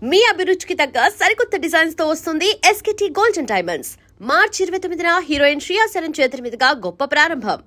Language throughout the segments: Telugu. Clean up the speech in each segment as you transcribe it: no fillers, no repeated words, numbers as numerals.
మీ అభిరుచికి తగ్గ సరికొత్త డిజైన్స్ తో వస్తుంది SKT గోల్డెన్ డైమండ్స్. మార్చి 29న హీరోయిన్ శ్రియా సరన్ చేతుల మీదుగా గొప్ప ప్రారంభం.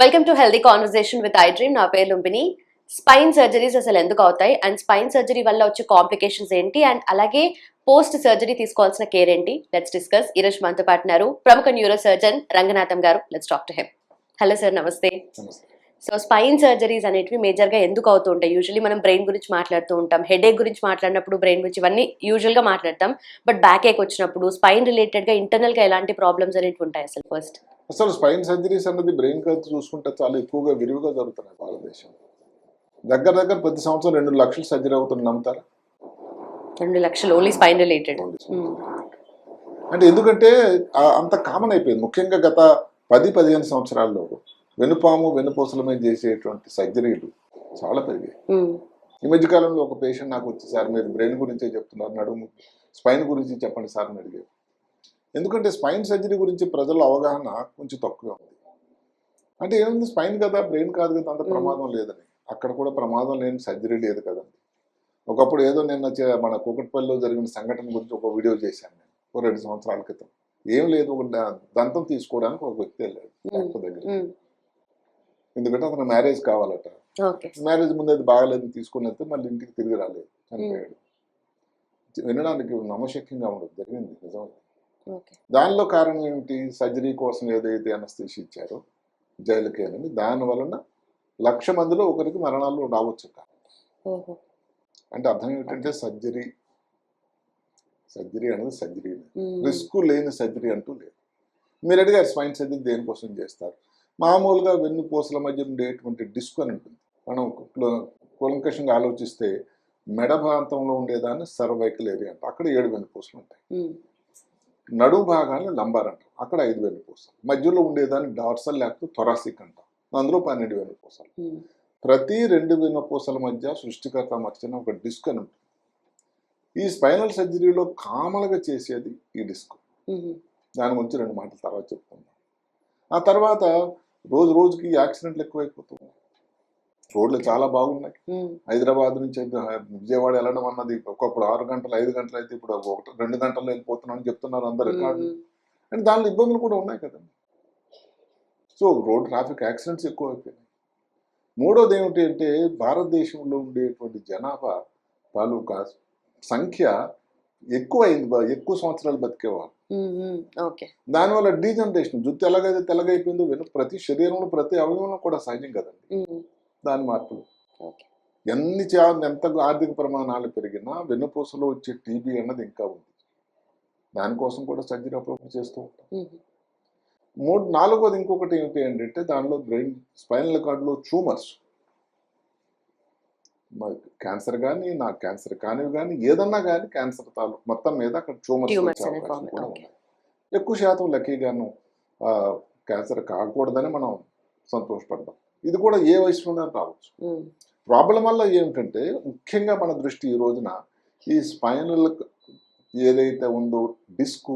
Welcome to healthy conversation with I dream. నా పేరు లుంబిని. స్పైన్ సర్జరీస్ అసలు ఎందుకు అవుతాయి అండ్ స్పైన్ సర్జరీ వల్ల వచ్చే కాంప్లికేషన్స్ ఏంటి అండ్ అలాగే పోస్ట్ సర్జరీ తీసుకోవాల్సిన కేర్ ఏంటి, లెట్స్ డిస్కస్. ఈ రోజు మనతో పాటున్నారు ప్రముఖ న్యూరో సర్జన్ రంగనాథం గారు. Let's talk to him. Hello sir, నమస్తే. సో స్పైన్ సర్జరీస్ అనేటివి మేజర్ గా ఎందుకు అవుతూ ఉంటాయి? యూజువల్లీ మనం బ్రెయిన్ గురించి మాట్లాడుతూ ఉంటాం, హెడేక్ గురించి మాట్లాడినప్పుడు బ్రెయిన్ గురించి ఇవన్నీ యూజువల్ గా మాట్లాడతాం. బట్ బ్యాక్ ఏక్ వచ్చినప్పుడు స్పైన్ రిలేటెడ్ గా ఇంటర్నల్ గా ఎలాంటి ప్రాబ్లమ్స్ అనేవి ఉంటాయి అసలు? ఫస్ట్ అసలు స్పైన్ సర్జరీస్ అన్నది బ్రెయిన్ హెల్త్ చూసుకుంటే చాలా ఎక్కువగా విరివిగా జరుగుతున్నాయి భారతదేశం. దగ్గర ప్రతి సంవత్సరం 2 లక్షల సర్జరీ అవుతుంది, నమ్ముతారా? 2 లక్షలు ఓన్లీ స్పైన్ రిలేటెడ్. అంటే ఎందుకంటే అంత కామన్ అయిపోయింది. ముఖ్యంగా గత 10-15 సంవత్సరాల్లో వెనుపాము వెన్నుపూసల మీద చేసేటువంటి సర్జరీలు చాలా పెరిగాయి. ఈ మధ్య కాలంలో ఒక పేషెంట్ నాకు వచ్చి, సార్ మీరు బ్రెయిన్ గురించే చెప్తున్నారు, నడుము స్పైన్ గురించి చెప్పండి సార్ అని అడిగారు. ఎందుకంటే స్పైన్ సర్జరీ గురించి ప్రజల అవగాహన కొంచెం తక్కువగా ఉంది. అంటే ఏముంది, స్పైన్ కదా, బ్రెయిన్ కాదు కదా, అంత ప్రమాదం లేదని. అక్కడ కూడా ప్రమాదం లేని సర్జరీ లేదు కదండి. ఒకప్పుడు ఏదో నిన్న మన కూకట్పల్లిలో జరిగిన సంఘటన గురించి ఒక వీడియో చేశాను నేను, 2 సంవత్సరాల క్రితం. ఏం లేదు, ఒక దంతం తీసుకోవడానికి ఒక వ్యక్తి వెళ్ళాడు డాక్టర్ దగ్గర. ఎందుకంటే అతను మ్యారేజ్ కావాలట. మ్యారేజ్ ముందు అది బాగాలేదు, తీసుకుని వెళ్తే మళ్ళీ ఇంటికి తిరిగి రాలేదు, చనిపోయాడు. వినడానికి నమ్మశక్యంగా ఉండదు, జరిగింది నిజం. దానిలో కారణం ఏమిటి? సర్జరీ కోసం ఏదైతే అనస్థిషి ఇచ్చారో జైలుకి అని, దాని వలన 1,00,000 మందిలో ఒకరికి మరణాలు రావచ్చు. అంటే అర్థం ఏమిటంటే సర్జరీ అనేది సర్జరీ, రిస్క్ లేని సర్జరీ అంటూ లేదు. మీరు అడిగారు స్పైన్ సర్జరీ దేనికోసం చేస్తారు? మామూలుగా వెన్నుపూసల మధ్య ఉండేటువంటి డిస్క్ అని ఉంటుంది. మనం కూలంకషంగా ఆలోచిస్తే మెడ ప్రాంతంలో ఉండేదాన్ని సర్వైకల్ ఏరియా అంట, అక్కడ 7 వెన్నుపూసలు ఉంటాయి. నడుము భాగాన్ని లంబార్ అంటాం, అక్కడ 5 వెన్నుపూసలు. మధ్యలో ఉండేదాన్ని డార్సల్ లేకపోతే థొరాసిక్ అంటాం, అందులో 12 వెన్నుపూసలు. ప్రతి 2 వెన్నుపూసల మధ్య సృష్టికర్త మర్చిన ఒక డిస్క్ అని ఉంటుంది. ఈ స్పైనల్ సర్జరీలో కామన్గా చేసేది ఈ డిస్క్. దాని గురించి 2 మాటల తర్వాత చెప్తున్నాం. ఆ తర్వాత రోజుకి యాక్సిడెంట్లు ఎక్కువైపోతుంది. రోడ్లు చాలా బాగున్నాయి. హైదరాబాద్ నుంచి విజయవాడ వెళ్ళడం అన్నది ఒకప్పుడు 6 గంటలు 5 గంటలు అయితే ఇప్పుడు 2 గంటల్లో వెళ్ళిపోతున్నాం అని చెప్తున్నారు అందరు రికార్డు. అండ్ దానిలో ఇబ్బందులు కూడా ఉన్నాయి కదండి. సో రోడ్ ట్రాఫిక్ యాక్సిడెంట్స్ ఎక్కువ అయిపోయినాయి. మూడోది ఏమిటి అంటే భారతదేశంలో ఉండేటువంటి జనాభా తాలూకా సంఖ్య ఎక్కువ సంవత్సరాలు బతికేవాళ్ళు. దానివల్ల డీజనరేషన్, జుట్టు ఎలాగైతే తెల్లగైపోయిందో ప్రతి శరీరంలో ప్రతి అవయవంలో కూడా సహజం కదండి దాని మార్పులు. ఎంత ఆర్థిక ప్రమాణాలు పెరిగినా వెన్నుపూసలో వచ్చే టీబీ అన్నది ఇంకా ఉంది. దానికోసం కూడా సర్జరీ అప్పుడప్పుడు చేస్తూ ఉంటాం. నాలుగోది ఇంకొకటి ఏమిటి అంటే దానిలో బ్రెయిన్ స్పైనల్ కార్డులో ట్యూమర్స్, క్యాన్సర్ కానీ క్యాన్సర్ కానివి కానీ ఏదన్నా కానీ క్యాన్సర్ మొత్తం మీద అక్కడ ట్యూమర్స్ వచ్చే అవకాశం కూడా ఉన్నాయి. ఎక్కువ శాతం లక్కీగాను క్యాన్సర్ కాకూడదని మనం సంతోషపడదాం. ఇది కూడా ఏ వయసులోనే రావచ్చు. ప్రాబ్లం వల్ల ఏమిటంటే ముఖ్యంగా మన దృష్టి ఈ రోజున ఈ స్పైనల్ ఏదైతే ఉందో డిస్క్,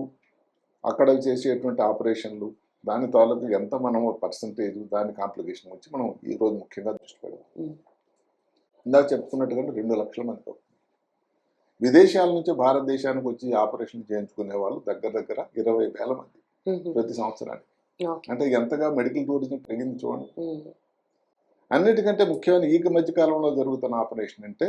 అక్కడ చేసేటువంటి ఆపరేషన్లు, దాని తాలూకు ఎంత మనము పర్సంటేజ్ దాని కాంప్లికేషన్ వచ్చి మనం ఈరోజు ముఖ్యంగా దృష్టి పెడదాం. ఇందాక చెప్తున్నట్టుగా 2 లక్షల మంది విదేశాల నుంచి భారతదేశానికి వచ్చి ఆపరేషన్ చేయించుకునే వాళ్ళు దగ్గర 20,000 మంది ప్రతి సంవత్సరానికి. అంటే ఎంతగా మెడికల్ టూరిజం పెరిగింది చూడండి. అన్నిటికంటే ముఖ్యమైన ఈ మధ్య కాలంలో జరుగుతున్న ఆపరేషన్ అంటే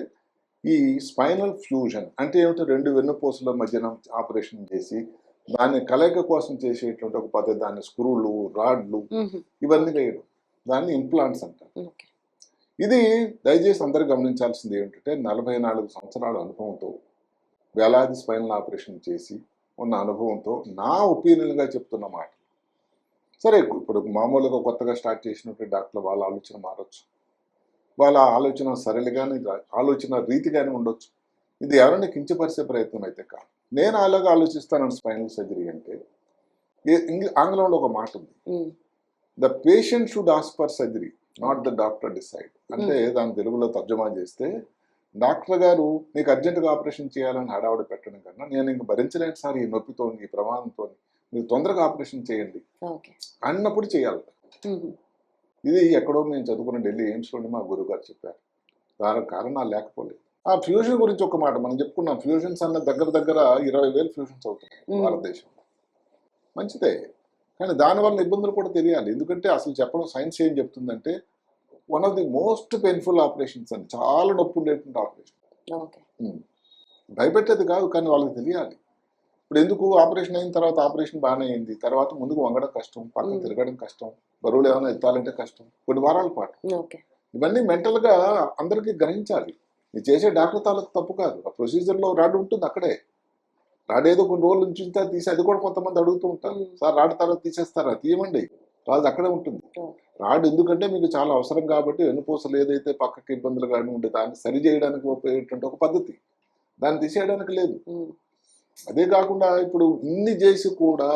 ఈ స్పైనల్ ఫ్యూజన్. అంటే ఏమిటో 2 వెన్నుపూసల మధ్యన ఆపరేషన్ చేసి దాన్ని కలయిక కోసం చేసేటువంటి ఒక పద్ధతి. దాన్ని స్క్రూలు, రాడ్లు ఇవన్నీ వేయడం, దాన్ని ఇంప్లాంట్స్ అంటారు. ఇది దయచేసి అందరూ గమనించాల్సింది ఏమిటంటే 44 సంవత్సరాల అనుభవంతో వేలాది స్పైనల్ ఆపరేషన్ చేసి ఉన్న అనుభవంతో నా ఒపీనియన్గా చెప్తున్న మాట. సరే, ఇప్పుడు మామూలుగా కొత్తగా స్టార్ట్ చేసినటువంటి డాక్టర్లు వాళ్ళ ఆలోచన మారచ్చు, వాళ్ళ ఆలోచన సరళిగానే ఆలోచన రీతిగానే ఉండొచ్చు. ఇది ఎవరైనా కించపరిచే ప్రయత్నం అయితే కాదు. నేను అలాగా ఆలోచిస్తాను. స్పైనల్ సర్జరీ అంటే ఆంగ్లంలో ఒక మాట ఉంది, the patient should ask for surgery, not the doctor decide. అంటే దాని తెలుగులో తర్జుమా చేస్తే డాక్టర్ గారు నీకు అర్జెంటుగా ఆపరేషన్ చేయాలని హడావుడి పెట్టడం కన్నా నేను ఇంక భరించలేను సార్ ఈ నొప్పితో ఈ ప్రమాదంతో మీరు తొందరగా ఆపరేషన్ చేయండి ఓకే. అన్నప్పుడు చేయాలి. హుహు. ఇది ఎక్కడో మేము చదువుకున్న ఢిల్లీ ఎయిమ్స్లోనే మా గురువు గారు చెప్పారు. దానికి కారణాలు లేకపోలేదు. ఆ ఫ్యూజన్ గురించి ఒక మాట మనం చెప్పుకున్నాం. ఫ్యూజన్స్ అన్న దగ్గర దగ్గర 20,000 ఫ్యూజన్స్ అవుతున్నాయి భారతదేశంలో. మంచిదే, కానీ దానివల్ల ఇబ్బందులు కూడా తెలియాలి. ఎందుకంటే అసలు చెప్పడం సైన్స్ ఏం చెప్తుందంటే one of the most painful operations అని, చాలా నొప్పి ఉండేటువంటి ఆపరేషన్. ఓకే. భయపెట్టేది కాదు, కానీ వాళ్ళకి తెలియాలి. ఇప్పుడు ఎందుకు ఆపరేషన్ అయిన తర్వాత ఆపరేషన్ బాగానే అయింది, తర్వాత ముందుకు వంగడం కష్టం, పక్కన తిరగడం కష్టం, బరువులు ఏమైనా ఎత్తాలంటే కష్టం, కొన్ని వారాల పాటు. ఓకే. ఇవన్నీ మెంటల్గా అందరికీ గ్రహించాలి. ఇది చేసే డాక్టర్ తాలూకు తప్పు కాదు. ఆ ప్రొసీజర్లో రాడ్ ఉంటుంది అక్కడే. రాడ్ ఏదో కొన్ని రోజులు ఉంచుతా తీసి, అది కూడా కొంతమంది అడుగుతూ ఉంటారు, సార్ రాడ్ తర్వాత తీసేస్తారా? తీయమండి, రాదు అక్కడే ఉంటుంది. రాడ్ ఎందుకంటే మీకు చాలా అవసరం కాబట్టి వెన్నుపూసలు ఏదైతే పక్కకి ఇబ్బందులు కానీ ఉండే దాన్ని సరి చేయడానికి ఉపయోగేటువంటి ఒక పద్ధతి, దాన్ని తీసేయడానికి లేదు. అదే కాకుండా ఇప్పుడు ఇన్ని చేసి కూడా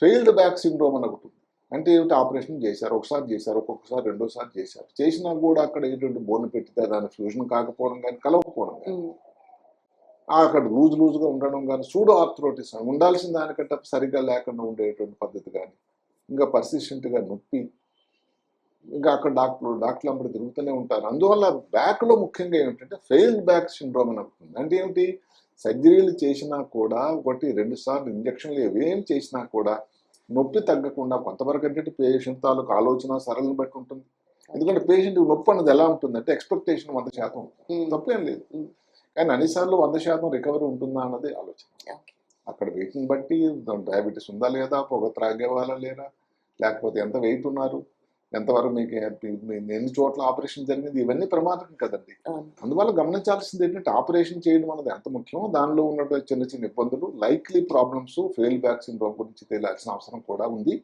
ఫెయిల్డ్ బ్యాక్ సిండ్రోమ్ అని ఒకటి. అంటే ఏమిటి? ఆపరేషన్ చేశారు, ఒకసారి చేశారు, ఒక్కొక్కసారి రెండోసారి చేశారు, చేసినా కూడా అక్కడ ఏంటంటే బోన్ పెట్టితే దాని ఫ్యూజన్ కాకపోవడం కానీ కలవకపోవడం కానీ, అక్కడ లూజ్గా ఉండడం కానీ, సూడో ఆర్థ్రోటిస్ ఉండాల్సిన దానికంటే సరిగ్గా లేకుండా ఉండేటువంటి పద్ధతి కానీ, ఇంకా పర్సిస్టెంట్గా నొప్పి, ఇంకా అక్కడ డాక్టర్లు అప్పుడు తిరుగుతూనే ఉంటారు. అందువల్ల బ్యాక్లో ముఖ్యంగా ఏమిటంటే ఫెయిల్డ్ బ్యాక్ సిండ్రోమ్ అని అవుతుంది. అంటే ఏమిటి? సర్జరీలు చేసినా కూడా 1-2 సార్లు ఇంజక్షన్లు ఏం చేసినా కూడా నొప్పి తగ్గకుండా కొంతవరకు అంటే పేషెంట్ తాలూకు ఆలోచన సరళను బట్టి ఉంటుంది. ఎందుకంటే పేషెంట్ నొప్పి అన్నది ఎలా ఉంటుందంటే ఎక్స్పెక్టేషన్ 100% తప్పేం లేదు, కానీ అన్నిసార్లు 100% రికవరీ ఉంటుందా అన్నది ఆలోచన. అక్కడ వెయిట్ని బట్టి డయాబెటీస్ ఉందా లేదా, పొగ త్రాగేవాళ్ళ లేరా, లేకపోతే ఎంత వెయిట్ ఉన్నారు, ఎంతవరకు మీకు ఎన్ని చోట్ల ఆపరేషన్ జరిగింది, ఇవన్నీ ప్రమాదం కదండి. అందువల్ల గమనించాల్సింది ఏంటంటే ఆపరేషన్ చేయడం అనేది ఎంత ముఖ్యమో దానిలో ఉన్నటువంటి చిన్న చిన్న ఇబ్బందులు, likely problems, fail back syndrome గురించి తెలియాల్సిన అవసరం కూడా ఉంది.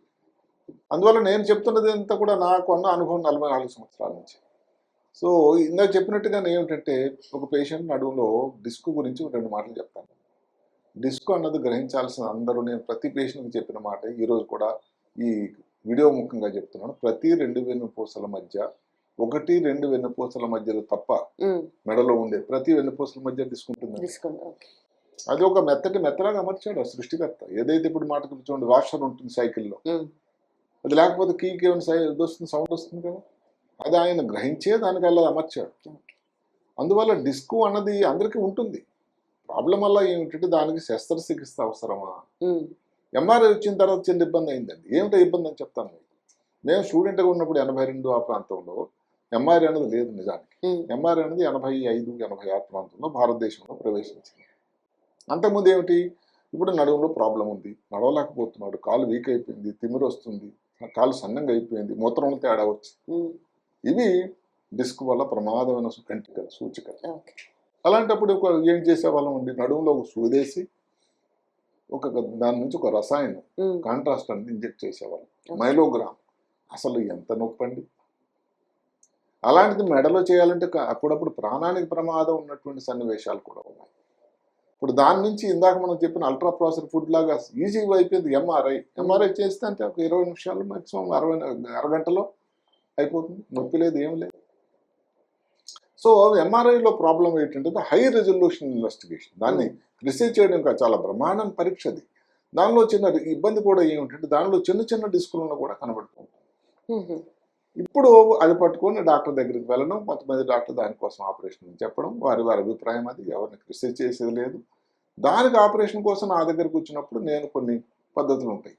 అందువల్ల నేను చెప్తున్నది అంతా కూడా నాకు ఉన్న అనుభవం 44 సంవత్సరాల నుంచి. సో ఇందాక చెప్పినట్టుగానే ఏమిటంటే ఒక పేషెంట్ నడువులో డిస్క్ గురించి 2 మాటలు చెప్తాను. డిస్క్ అన్నది గ్రహించాల్సిన అందరూ, నేను ప్రతి పేషెంట్కి చెప్పిన మాట ఈరోజు కూడా ఈ వీడియో ముఖ్యంగా చెప్తున్నాను. ప్రతి 2 వెన్నుపూసల మధ్య 1-2 వెన్నుపూసల మధ్యలో తప్ప మెడలో ఉండే ప్రతి వెన్నుపూసల మధ్య డిస్క్ ఉంటుంది. అది ఒక మెత్తలాగా అమర్చాడు ఆ సృష్టికర్త. ఏదైతే ఇప్పుడు మాటకు చూడండి, వాషర్ ఉంటుంది సైకిల్లో, అది లేకపోతే కీకి ఏమైనా వస్తుంది, సౌండ్ వస్తుంది కదా, అది ఆయన గ్రహించే దానికి అలా అమర్చాడు. అందువల్ల డిస్క్ అన్నది అందరికీ ఉంటుంది. ప్రాబ్లం వల్ల ఏమిటంటే దానికి శస్త్రచికిత్స అవసరమా? ఎంఆర్ఐ వచ్చిన తర్వాత చిన్న ఇబ్బంది అయిందండి. ఏమిటో ఇబ్బంది అని చెప్తాను మీకు. మేము స్టూడెంట్గా ఉన్నప్పుడు 82 ఆ ప్రాంతంలో ఎంఆర్ఐ అనేది లేదు నిజానికి. ఎంఆర్ఐ అనేది 85-86 ప్రాంతంలో భారతదేశంలో ప్రవేశించింది. అంతకుముందు ఏమిటి? ఇప్పుడు నడుములో ప్రాబ్లం ఉంది, నడవలేకపోతున్నాడు, కాలు వీక్ అయిపోయింది, తిమ్మిరి వస్తుంది, కాలు సన్నంగా అయిపోయింది, మూత్రంలో తేడా వచ్చింది. ఇవి డిస్క్ వల్ల ప్రమాదమైన కంటికలు సూచికలు. అలాంటప్పుడు ఏం చేసేవాళ్ళం అండి, నడుములో ఒక సూదేసి దాని నుంచి ఒక రసాయనం కాంట్రాస్ట్ అనేది ఇంజెక్ట్ చేసేవాళ్ళం, మైలోగ్రామ్. అసలు ఎంత నొప్పి అండి. అలాంటిది మెడలో చేయాలంటే అప్పుడప్పుడు ప్రాణానికి ప్రమాదం ఉన్నటువంటి సన్నివేశాలు కూడా ఉన్నాయి. ఇప్పుడు దాని నుంచి ఇందాక మనం చెప్పిన అల్ట్రా ప్రాసెస్డ్ ఫుడ్ లాగా ఈజీగా అయిపోయింది ఎంఆర్ఐ చేస్తే అంటే ఒక 20 నిమిషాలు మాక్సిమం అరగంటలో అయిపోతుంది, నొప్పి లేదు, ఏం లేదు. సో ఎంఆర్ఐలో ప్రాబ్లం ఏంటంటే హై రెజల్యూషన్ ఇన్వెస్టిగేషన్, దాన్ని రీసెర్చ్ చేయడం చాలా బ్రహ్మాండం పరీక్ష అది. దానిలో చిన్న ఇబ్బంది కూడా ఏమిటంటే దానిలో చిన్న డిస్కులను కూడా కనబడుతుంది. ఇప్పుడు అది పట్టుకొని డాక్టర్ దగ్గరికి వెళ్ళడం, కొంతమంది డాక్టర్ దానికోసం ఆపరేషన్ చెప్పడం, వారి అభిప్రాయం అది, ఎవరిని రీసెర్చ్ చేసేది లేదు. దానికి ఆపరేషన్ కోసం నా దగ్గరకు వచ్చినప్పుడు నేను కొన్ని పద్ధతులు ఉంటాయి.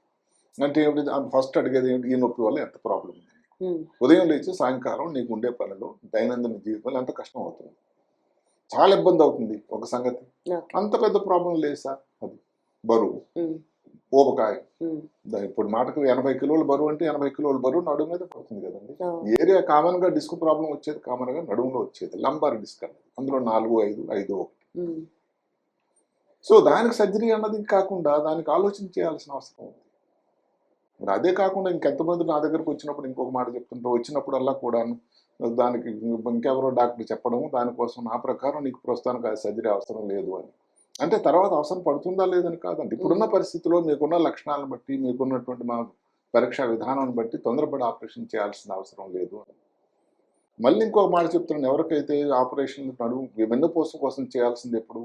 అంటే ఏమిటి, ఫస్ట్ అడిగేది ఏమిటి, ఈ నొప్పి వల్ల ఎంత ప్రాబ్లం ఉంది, ఉదయం లేచి సాయంకాలం నీకు ఉండే పనులు దైనందిన జీవితంలో ఎంత కష్టం అవుతుంది, చాలా ఇబ్బంది అవుతుంది ఒక సంగతి. అంత పెద్ద ప్రాబ్లం లేదు సార్, అది బరువు, ఊబకాయ. ఇప్పుడు మాటకు 80 కిలోల బరువు అంటే 80 కిలోల బరువు నడుము మీద పడుతుంది కదండి. ఏరియా కామన్ గా డిస్క్ ప్రాబ్లం వచ్చేది కామన్ గా నడుములో వచ్చేది లంబార్ డిస్క్ అన్నది, అందులో 4-5-5-1. సో దానికి సర్జరీ అన్నది కాకుండా దానికి ఆలోచన చేయాల్సిన అవసరం ఉంది. మరి అదే కాకుండా ఇంకెంతమంది నా దగ్గరకు వచ్చినప్పుడు ఇంకొక మాట చెప్తుంటారు, వచ్చినప్పుడల్లా కూడా దానికి ఇంకెవరో డాక్టర్ చెప్పడం, దానికోసం నా ప్రకారం నీకు ప్రస్తుతానికి ఆ సర్జరీ అవసరం లేదు అని. అంటే తర్వాత అవసరం పడుతుందా లేదని కాదండి, ఇప్పుడున్న పరిస్థితిలో మీకున్న లక్షణాలను బట్టి, మీకున్నటువంటి మా పరీక్షా విధానాన్ని బట్టి తొందరపడి ఆపరేషన్ చేయాల్సిన అవసరం లేదు అని. మళ్ళీ ఇంకొక మాట చెప్తున్నాను, ఎవరికైతే ఆపరేషన్ నడుము వెన్నుపూస కోసం చేయాల్సింది ఎప్పుడు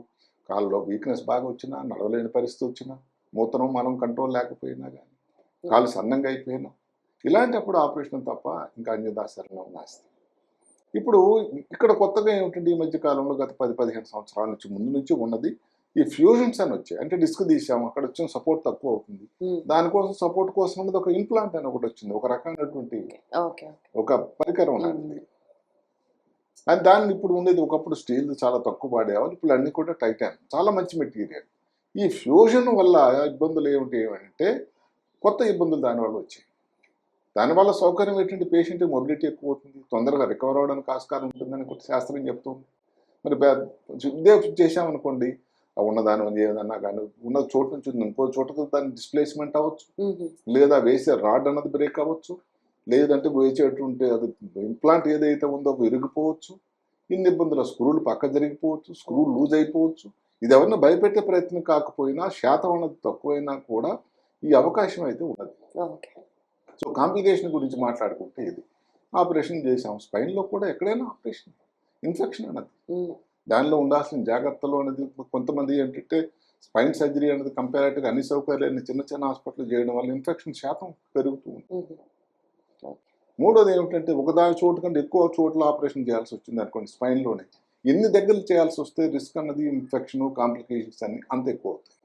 కాళ్ళలో వీక్నెస్ బాగా వచ్చినా, నడవలేని పరిస్థితి వచ్చినా, మూత్రం మనం కంట్రోల్ లేకపోయినా కానీ, కాళ్ళు సన్నంగా అయిపోయినా, ఇలాంటప్పుడు ఆపరేషన్ తప్ప ఇంకా అన్యదాశరణం నాస్తి. ఇప్పుడు ఇక్కడ కొత్తగా ఏమిటంటే ఈ మధ్య కాలంలో గత 10-15 సంవత్సరాల నుంచి ముందు నుంచి ఉన్నది ఈ ఫ్యూజన్స్ అని వచ్చాయి. అంటే డిస్క్ తీసాము, అక్కడ వచ్చిన సపోర్ట్ తక్కువ అవుతుంది, దానికోసం సపోర్ట్ కోసం ఉన్నది ఒక ఇంప్లాంట్ అని ఒకటి వచ్చింది, ఒక రకమైనటువంటి ఒక పరికరం లాంటిది. అండ్ దాన్ని ఇప్పుడు ఉండేది ఒకప్పుడు స్టీల్ చాలా తక్కువ వాడేవాళ్ళు, ఇప్పుడు అన్ని కూడా టైటాన్, చాలా మంచి మెటీరియల్. ఈ ఫ్యూజన్ వల్ల ఇబ్బందులు ఏమంటే కొత్త ఇబ్బందులు దానివల్ల వచ్చాయి. దానివల్ల సౌకర్యం ఏంటంటే పేషెంట్ మొబిలిటీ ఎక్కువ అవుతుంది, తొందరగా రికవర్ అవ్వడానికి ఆస్కారం ఉంటుందని కూడా శాస్త్రం చెప్తుంది. మరి ఇదే చేసామనుకోండి, ఉన్నదాని ఏదన్నా కానీ ఉన్న చోటు నుంచి ఇంకో చోటుకు దాని డిస్ప్లేస్మెంట్ అవ్వచ్చు, లేదా వేసే రాడ్ అన్నది బ్రేక్ అవ్వచ్చు, లేదంటే వేసేటువంటి అది ఇంప్లాంట్ ఏదైతే ఉందో విరిగిపోవచ్చు. ఇన్ని ఇబ్బందులు, స్క్రూలు పక్క జరిగిపోవచ్చు, స్క్రూ లూజ్ అయిపోవచ్చు. ఇది ఎవరిని భయపెట్టే ప్రయత్నం కాకపోయినా, శాతం అన్నది తక్కువైనా కూడా ఈ అవకాశం అయితే ఉన్నది. సో కాంప్లికేషన్ గురించి మాట్లాడుకుంటే ఇది ఆపరేషన్ చేసాం, స్పైన్లో కూడా ఎక్కడైనా ఆపరేషన్, ఇన్ఫెక్షన్ అన్నది దానిలో ఉండాల్సిన జాగ్రత్తలు అనేది కొంతమంది ఏంటంటే స్పైన్ సర్జరీ అనేది కంపారిటివ్గా అన్ని సౌకర్యాన్ని చిన్న చిన్న హాస్పిటల్ చేయడం వల్ల ఇన్ఫెక్షన్ శాతం పెరుగుతూ ఉంటుంది. మూడోది ఏమిటంటే ఒకదాని చోటు కంటే ఎక్కువ చోట్ల ఆపరేషన్ చేయాల్సి వచ్చింది అనుకోండి, స్పైన్లోనే ఎన్ని దగ్గరలు చేయాల్సి వస్తే రిస్క్ అన్నది ఇన్ఫెక్షన్ కాంప్లికేషన్స్ అన్ని అంత ఎక్కువ అవుతాయి.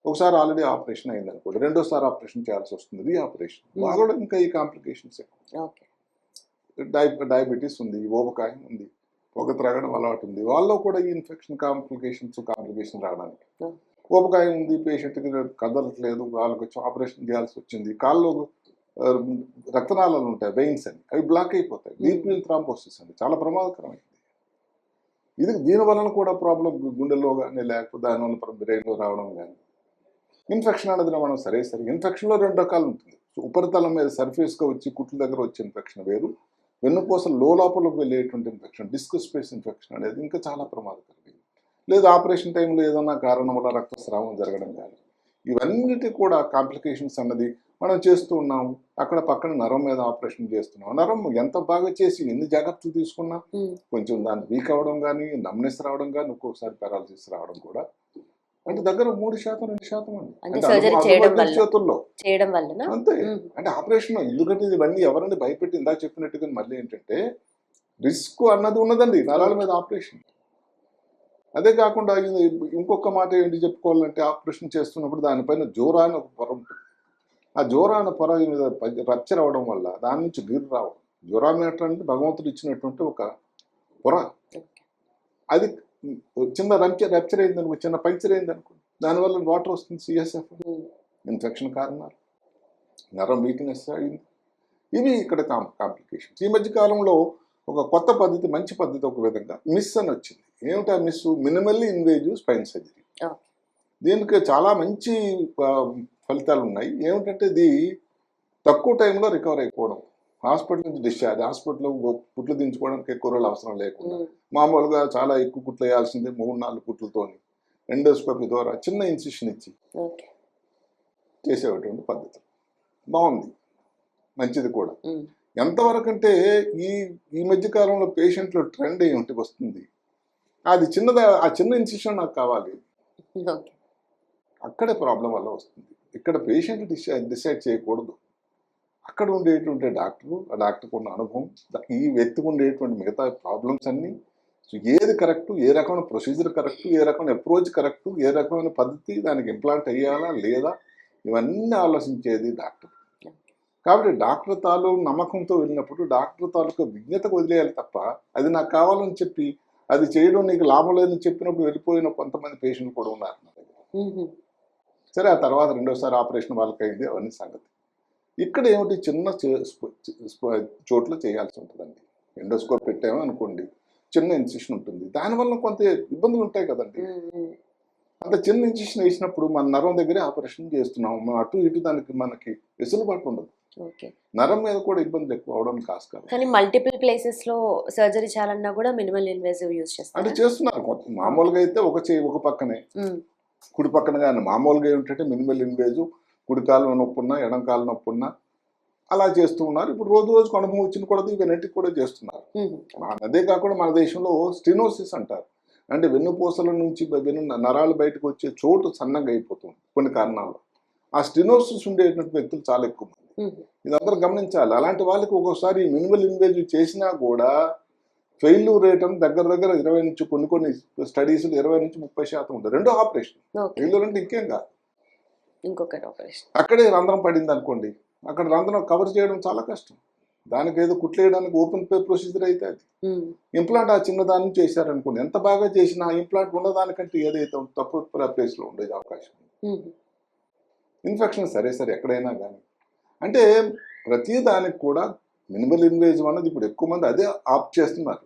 ఒకసారి ఆల్రెడీ ఆపరేషన్ అయింది అనుకోండి, రెండోసారి ఆపరేషన్ చేయాల్సి వస్తుంది, రీ ఆపరేషన్, వాళ్ళలో ఇంకా ఈ కాంప్లికేషన్స్ ఎక్కువ. డయాబెటీస్ ఉంది, ఊబకాయం ఉంది, పొగ త్రాగడం అలవాటు ఉంది, వాళ్ళలో కూడా ఈ ఇన్ఫెక్షన్ కాంప్లికేషన్ రావడానికి. ఊబకాయం ఉంది, పేషెంట్కి కదలట్లేదు, వాళ్ళకి వచ్చి ఆపరేషన్ చేయాల్సి వచ్చింది, కాళ్ళు రక్తనాళాలు ఉంటాయి, వెయిన్స్ అని, అవి బ్లాక్ అయిపోతాయి, డీప్ వెయిన్ థ్రాంబోసిస్ అని, చాలా ప్రమాదకరమైంది. దీని వలన కూడా ప్రాబ్లం గుండెల్లో కానీ, లేకపోతే దానివల్ల బ్రెయిన్లో రావడం కానీ. ఇన్ఫెక్షన్ అనేది మనం సరే ఇన్ఫెక్షన్లో 2 రకాలు ఉంటుంది. ఉపరితలం మీద సర్ఫేస్గా వచ్చి కుట్ల దగ్గర వచ్చే ఇన్ఫెక్షన్ వేరు, వెన్నుపూస లోపలకు వెళ్ళేటువంటి ఇన్ఫెక్షన్, డిస్క్ స్పేస్ ఇన్ఫెక్షన్ అనేది ఇంకా చాలా ప్రమాదకరం. లేదా ఆపరేషన్ టైంలో ఏదన్నా కారణం వల్ల రక్తస్రావం జరగడం కానీ, ఇవన్నిటి కూడా కాంప్లికేషన్స్ అన్నది మనం చేస్తూ ఉన్నాము. అక్కడ పక్కన నరం మీద ఆపరేషన్ చేస్తున్నాం, నరం ఎంత బాగా చేసి ఎన్ని జాగ్రత్తలు తీసుకున్నా కొంచెం దాన్ని వీక్ అవ్వడం కానీ, నమ్నెస్ రావడం కానీ, ఒక్కొక్కసారి పారాలసిస్ రావడం కూడా, అంటే దగ్గర 3%-2% అండి చేతుల్లో అంతే. అంటే ఆపరేషన్ ఎందుకంటే ఇవన్నీ ఎవరైనా భయపెట్టి ఇందా చెప్పినట్టుగా మళ్ళీ ఏంటంటే రిస్క్ అన్నది ఉన్నదండి నరాల మీద ఆపరేషన్. అదే కాకుండా ఇంకొక మాట ఏంటి చెప్పుకోవాలంటే, ఆపరేషన్ చేస్తున్నప్పుడు దానిపైన జోరా అని ఒక పొర ఉంటుంది, ఆ జోరా అనే పొర మీద రప్చర్ అవ్వడం వల్ల దాని నుంచి నీరు రావడం, జోరా మీటర్ అంటే భగవంతుడు ఇచ్చినటువంటి ఒక పొర, అది చిన్న రప్చర్ అయిందనుకో, చిన్న పంక్చర్ అయిందనుకో, దానివల్ల వాటర్ వస్తుంది, సిఎస్ఎఫ్, ఇన్ఫెక్షన్ కారణాలు, నరం వీక్నెస్ అయింది. ఇవి ఇక్కడ కాంప్లికేషన్స్. ఈ మధ్య కాలంలో ఒక కొత్త పద్ధతి, మంచి పద్ధతి ఒక విధంగా మిస్ అని వచ్చింది. ఏమిటా miss? Minimally invasive spine surgery. దీనికి చాలా మంచి ఫలితాలు ఉన్నాయి. ఏమిటంటే ఇది తక్కువ టైంలో రికవర్ అయిపోవడం, హాస్పిటల్ నుంచి డిశ్చార్జ్, హాస్పిటల్లో కుట్లు దించుకోవడానికి ఎక్కువ రోజులు అవసరం లేకుండా, మామూలుగా చాలా ఎక్కువ కుట్లు వేయాల్సిందే 3-4 కుట్లతో ఎండోస్కోపీ ద్వారా చిన్న ఇన్సిషన్ ఇచ్చి చేసేటువంటి పద్ధతి బాగుంది, మంచిది కూడా. ఎంతవరకు అంటే ఈ మధ్య కాలంలో పేషెంట్లో ట్రెండ్ ఏమిటి వస్తుంది, అది ఆ చిన్న ఇన్సిషన్ నాకు కావాలి, అక్కడే ప్రాబ్లం వల్ల వస్తుంది. ఇక్కడ పేషెంట్ డిసైడ్ చేయకూడదు, అక్కడ ఉండేటువంటి డాక్టరు, ఆ డాక్టర్కి ఉన్న అనుభవం, ఈ వ్యక్తికి ఉండేటువంటి మిగతా ప్రాబ్లమ్స్ అన్నీ, ఏది కరెక్టు, ఏ రకమైన ప్రొసీజర్ కరెక్టు, ఏ రకమైన అప్రోచ్ కరెక్టు, ఏ రకమైన పద్ధతి దానికి ఇంప్లాంట్ అయ్యాలా లేదా, ఇవన్నీ ఆలోచించేది డాక్టర్. కాబట్టి డాక్టర్ తాలూకు నమ్మకంతో వెళ్ళినప్పుడు డాక్టర్ తాలూకు విజ్ఞతకు వదిలేయాలి తప్ప, అది నాకు కావాలని చెప్పి అది చేయడం నీకు లాభం లేదని చెప్పినప్పుడు వెళ్ళిపోయిన కొంతమంది పేషెంట్లు కూడా ఉన్నారు నా దగ్గర. సరే, ఆ తర్వాత రెండోసారి ఆపరేషన్ వాళ్ళకి అయింది, అవన్నీ సంగతి. ఇక్కడ ఏమిటి, చిన్న చోట్ల చేయాల్సి ఉంటుందండి. ఎండోస్కోప్ పెట్టామో అనుకోండి, చిన్న ఇన్సిషన్ ఉంటుంది, దానివల్ల కొంత ఇబ్బందులు ఉంటాయి కదండి. అంత చిన్న ఇన్సిషన్ వేసినప్పుడు మన నరం దగ్గరే ఆపరేషన్ చేస్తున్నాం, మనం అటు ఇటు దానికి మనకి వెసులుబాటు ఉండదు, నరం మీద కూడా ఇబ్బందులు ఎక్కువ అవడానికి ఆస్కారం. కానీ మల్టిపుల్ ప్లేసెస్ లో సర్జరీ చేయాలన్నా కూడా మినిమల్ ఇన్వేసివ్ యూజ్ చేస్తారు, అంటే చేస్తున్నారు. మామూలుగా అయితే ఒక పక్కనే, కుడి పక్కన కానీ, మామూలుగా ఏమిటంటే మినిమల్ ఇన్వేజివ్, కుడి కాలు నొప్పి ఉన్నా, ఎడం కాలు నొప్పి ఉన్నా, అలా చేస్తూ ఉన్నారు. ఇప్పుడు రోజు రోజుకు అనుభవం వచ్చిన కూడా ఇవన్నిటికి కూడా చేస్తున్నారు. అదే కాకుండా మన దేశంలో స్టెనోసిస్ అంటారు, అంటే వెన్నుపూసల నుంచి నరాలు బయటకు వచ్చే చోటు సన్నగా అయిపోతుంది కొన్ని కారణాలు. ఆ స్టెనోసిస్ ఉండేటువంటి వ్యక్తులు చాలా ఎక్కువ మంది. ఇది అందరూ గమనించాలి. అలాంటి వాళ్ళకి ఒక్కోసారి మినిమల్ ఇన్వేజివ్ చేసినా కూడా ఫెయిల్యూర్ రేట్ అని దగ్గర 20 నుంచి కొన్ని స్టడీస్ 20 నుంచి 30% ఉంటుంది. రెండో ఆపరేషన్. ఫెయిల్యూర్ అంటే ఇంకేం కాదు, ఇంకొకటి ఆపరేషన్. అక్కడే రంధ్రం పడింది అనుకోండి, అక్కడ రంధ్రం కవర్ చేయడం చాలా కష్టం. దానికి ఏదో కుట్లేయడానికి ఓపెన్ ప్రొసీజర్ అయితే అది. ఇంప్లాంట్ ఆ చిన్నదాన్ని చేశారనుకోండి, ఎంత బాగా చేసినా ఆ ఇంప్లాంట్ ఉన్నదానికంటే ఏదైతే తప్పు ప్లేస్లో ఉండేది అవకాశం. ఇన్ఫెక్షన్ సరే ఎక్కడైనా కానీ, అంటే ప్రతి దానికి కూడా మినిమల్ ఇన్వేజివ్ అన్నది ఇప్పుడు ఎక్కువ మంది అదే ఆప్ట్ చేస్తున్నారు.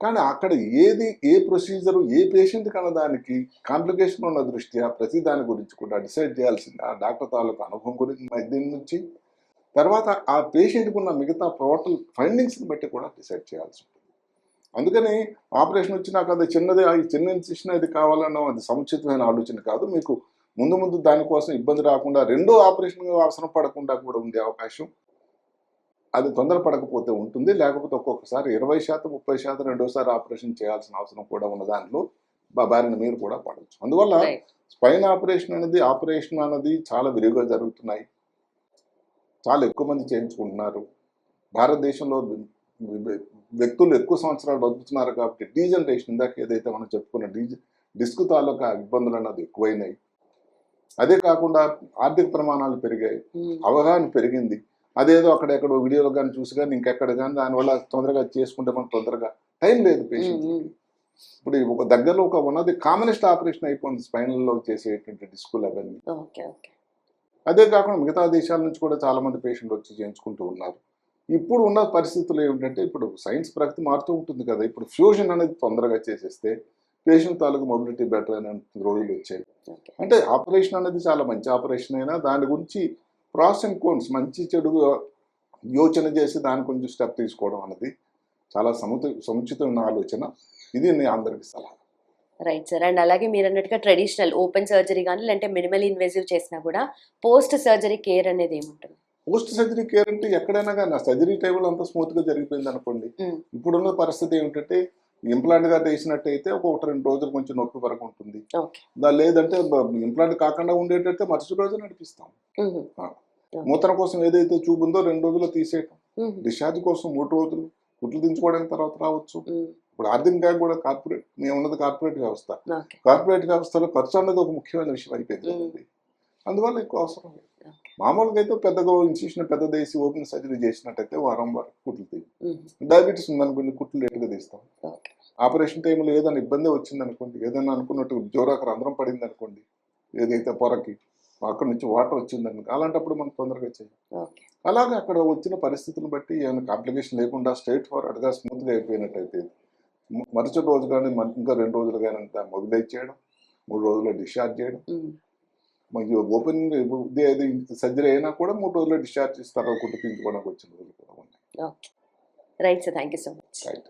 కానీ అక్కడ ఏ ప్రొసీజరు ఏ పేషెంట్ కన్నా దానికి కాంప్లికేషన్ ఉన్న దృష్ట్యా ప్రతి దాని గురించి కూడా డిసైడ్ చేయాల్సింది ఆ డాక్టర్ తాలూకు అనుభవం గురించి దీని నుంచి, తర్వాత ఆ పేషెంట్కి ఉన్న మిగతా టోటల్ ఫైండింగ్స్ని బట్టి కూడా డిసైడ్ చేయాల్సి ఉంటుంది. అందుకని ఆపరేషన్ వచ్చినాక అది చిన్నది, చిన్న ఇన్సిషన్ అది కావాలన్న అది సముచితమైన ఆలోచన కాదు. మీకు ముందు దానికోసం ఇబ్బంది రాకుండా రెండో ఆపరేషన్ అవసరం పడకుండా కూడా ఉండే అవకాశం అది తొందరపడకపోతే ఉంటుంది. లేకపోతే ఒక్కొక్కసారి 20% 30% రెండోసారి ఆపరేషన్ చేయాల్సిన అవసరం కూడా ఉన్న దాంట్లో బారిన మీరు కూడా పడవచ్చు. అందువల్ల స్పైన్ ఆపరేషన్ అనేది చాలా విరివిగా జరుగుతున్నాయి, చాలా ఎక్కువ మంది చేయించుకుంటున్నారు. భారతదేశంలో వ్యక్తులు ఎక్కువ సంవత్సరాలు బతుకుతున్నారు కాబట్టి డీజనరేషన్, ఇందాక ఏదైతే మనం చెప్పుకున్న డిస్క్ తాలూకా ఇబ్బందులు అన్నది ఎక్కువైనాయి. అదే కాకుండా ఆర్థిక ప్రమాణాలు పెరిగాయి, అవగాహన పెరిగింది. అదేదో అక్కడెక్కడో వీడియోలో కానీ చూసి కానీ ఇంకెక్కడ కానీ దానివల్ల తొందరగా చేసుకుంటే మనకు తొందరగా టైం లేదు పేషెంట్. ఇప్పుడు ఒక దగ్గరలో ఉన్నది కామనెస్ట్ ఆపరేషన్ అయిపోయింది స్పైనల్లో చేసేటువంటి డిస్కులు అవన్నీ. అదే కాకుండా మిగతా దేశాల నుంచి కూడా చాలా మంది పేషెంట్లు వచ్చి చేయించుకుంటూ ఉన్నారు. ఇప్పుడు ఉన్న పరిస్థితులు ఏమిటంటే, ఇప్పుడు సైన్స్ ప్రగతి మారుతూ ఉంటుంది కదా, ఇప్పుడు ఫ్యూజన్ అనేది తొందరగా చేసేస్తే పేషెంట్ తాలూకు మొబిలిటీ బెటర్ అనే రోజులు వచ్చాయి. అంటే ఆపరేషన్ అనేది చాలా మంచి ఆపరేషన్ అయినా దాని గురించి ప్రాస్ అండ్ కోన్స్, మంచి చెడు యోచన చేసి దాని కొంచెం స్టెప్ తీసుకోవడం అనేది చాలా సముచితమైన ఆలోచన. ఇది నేను అందరికి సలహా. Right sir. అండ్ అలాగే మీరు అన్నట్టుగా ట్రెడిషనల్ ఓపెన్ సర్జరీ కానీ లేదంటే మినిమల్ ఇన్వేజివ్ చేసినా కూడా పోస్ట్ సర్జరీ కేర్ అనేది ఏముంటుంది? పోస్ట్ సర్జరీ కేర్ అంటే ఎక్కడైనా కానీ ఆ సర్జరీ టైంలో అంతా స్మూత్గా జరిగిపోయింది అనుకోండి. ఇప్పుడున్న పరిస్థితి ఏమిటంటే, ఇంప్లాంట్ గా వేసినట్టయితే ఒక 2 రోజులు కొంచెం నొప్పి వరకు ఉంటుంది. లేదంటే ఇంప్లాంట్ కాకుండా ఉండేటైతే మరుసటి రోజు నడిపిస్తాం. మూత్రం కోసం ఏదైతే ట్యూబ్ ఉందో 2 రోజుల్లో తీసేయటం, డిశ్చార్జ్ కోసం 3 రోజులు, కుట్లు దించుకోవడానికి తర్వాత రావచ్చు. ఇప్పుడు ఆర్థికంగా కూడా మేము ఉన్నది కార్పొరేట్ వ్యవస్థ. కార్పొరేట్ వ్యవస్థలో ఖర్చు అన్నది ఒక ముఖ్యమైన విషయం అయిపోయింది. అందువల్ల ఎక్కువ అవసరం లేదు. మామూలుగా అయితే పెద్దగా ఇన్స్టిట్యూషన్ పెద్దదేసి ఓపెన్ సర్జరీ చేసినట్టయితే వారం వరకు కుట్లు తీయి. డయాబెటీస్ ఉందనుకోండి, కుట్లు లేటుగా తీస్తాం. ఆపరేషన్ టైంలో ఏదైనా ఇబ్బంది వచ్చింది అనుకోండి, ఏదైనా అనుకున్నట్టు జోరాకు రంధ్రం పడింది అనుకోండి, ఏదైతే పొరకి అక్కడ నుంచి వాటర్ వచ్చిందని, అలాంటప్పుడు మనం తొందరగా చేయాలి. అలాగే అక్కడ వచ్చిన పరిస్థితులను బట్టి ఏమైనా కాంప్లికేషన్ లేకుండా స్ట్రైట్ ఫార్వర్డ్గా స్మూత్గా అయిపోయినట్టయితే మరుసటి రోజు కానీ ఇంకా 2 రోజులు కానీ మొబిలైజ్ చేయడం, 3 రోజుల్లో డిశ్చార్జ్ చేయడం. మనకి ఓపెన్ సర్జరీ అయినా కూడా 3 రోజుల్లో డిశ్చార్జ్ ఇస్తారు, కుట్టు తీయించుకోవడానికి వచ్చిన రోజులు కూడా ఉన్నాయి. Right sir, thank you so much. Right.